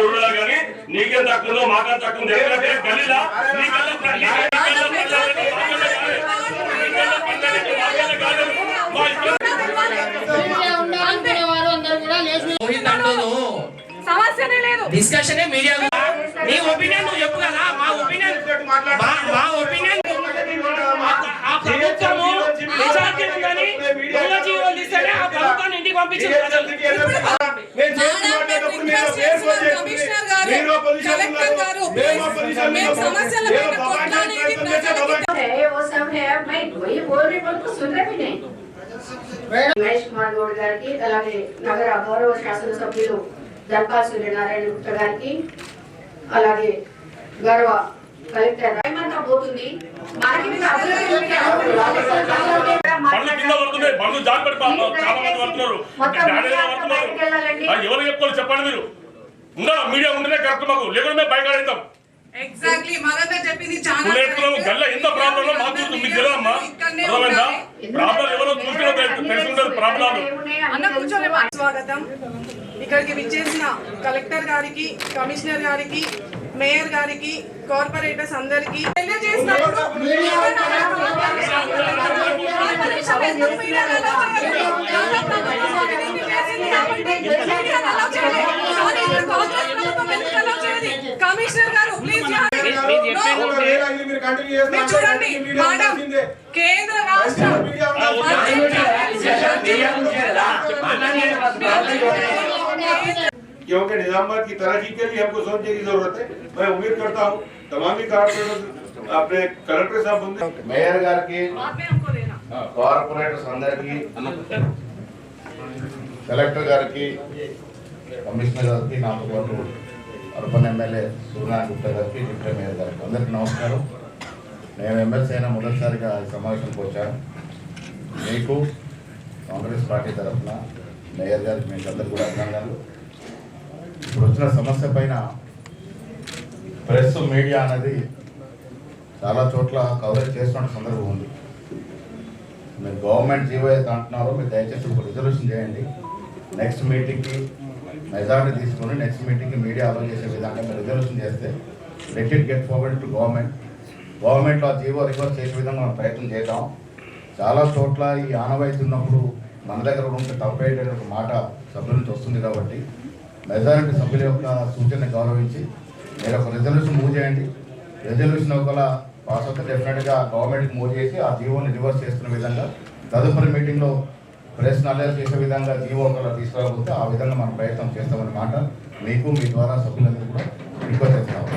ఊళ్ళో కానీ నీకేం తక్కువ మాకేం తక్కువ గల్లీలా సమస్యనే లేదు, డిస్కషనే మీడియా. నీ ఒపీనియన్ నువ్వు చెప్పు కదా. మా ఒపీనియన్ ఆ ప్రభుత్వము మెజార్టీ ఉందని దొంగ జీవోలు తీస్తేనే ఆ ప్రభుత్వాన్ని ఇంటికి పంపించింది ప్రజలు. మహేష్ కుమార్ గౌడ్ గారికి, అలాగే నగర గౌరవ శాసనసభ్యులు జల్పా సూర్యనారాయణ గుప్తా గారికి, అలాగే గౌరవ కలెక్టర్ రైమంతా పోతుంది. ఎవరు చెప్పుకోవాలి చెప్పండి మీరు. ఉందా మీడియా ఉంటేనే కరెక్ట్, మాకు లేకుండా బయట ఆడతాం. ఎగ్జాక్ట్లీ మగంగా చెప్పింది చాలా గల్ల ఎంత ప్రాబ్లం మాకు మీకు తెలియదమ్మా. అర్థమైందా? ప్రాబ్లం ఎవరో చూసినా తెలుసుంటారు ప్రాబ్లాలు. స్వాగతం. ఇక్కడికి విచ్చేసిన కలెక్టర్ గారికి, కమిషనర్ గారికి, మేయర్ గారికి, కార్పొరేటర్స్ అందరికి కమిషనర్ గారు ప్లీజ్ చూడండి మేడం, కేంద్ర రాష్ట్ర क्योंकि निजामाबाद की तरक्की के लिए हमको सोचने की जरूरत है। मैं उम्मीद करता हूँ तमाम ही कारपोरेटर अपने कलेक्टर साहब बंदे मेयर गाరికి కార్పొరేటర్స్ అందరికి కలెక్టర్ గారికి కమిషనర్ గారికి నాతో పాటు అర్బన్ ఎమ్మెల్యే సూర్యనారాయణ గుప్తా గారికి డిప్యూటీ మేయర్ గారికి అందరికీ నమస్కారం. నేను ఎమ్మెల్సీ అయినా మొదటిసారిగా సమావేశానికి వచ్చాను. మీకు కాంగ్రెస్ పార్టీ తరఫున మేయర్ గారికి మీకు అందరికీ కూడా అభినందనలు. ఇప్పుడు వచ్చిన సమస్య పైన ప్రెస్ మీడియా అనేది చాలా చోట్ల కవరేజ్ చేస్తున్న సందర్భం ఉంది. మీరు గవర్నమెంట్ జీవో అయితే అంటున్నారో మీరు దయచేసి ఒక రిజల్యూషన్ చేయండి. నెక్స్ట్ మీటింగ్కి మెజారిటీ తీసుకొని నెక్స్ట్ మీటింగ్కి మీడియా అలో చేసే విధంగా మీరు రిజల్యూషన్ చేస్తే let it get forward to గవర్నమెంట్లో ఆ జీవో రివర్స్ చేసే విధంగా మనం ప్రయత్నం చేద్దాం. చాలా చోట్ల ఈ ఆనవాయితీ ఉన్నప్పుడు మన దగ్గర ఉంటే తప్పేట ఒక మాట సభ్యుల నుంచి వస్తుంది. కాబట్టి మెజారిటీ సభ్యుల యొక్క సూచనని గౌరవించి మీరు ఒక రిజల్యూషన్ మూవ్ చేయండి. రిజల్యూషన్ ఒకవేళ పాస్ అవుతే డెఫినెట్గా గవర్నమెంట్కి మూవ్ చేసి ఆ జీవోని రివర్స్ చేస్తున్న విధంగా తదుపరి మీటింగ్లో ప్రెస్ అలర్ట్ చేసే విధంగా జీవో ఒకవేళ తీసుకురాకపోతే ఆ విధంగా మనం ప్రయత్నం చేస్తామన్నమాట మీకు మీ ద్వారా సభ్యులందరూ కూడా రిక్వెస్ట్ చేస్తాము.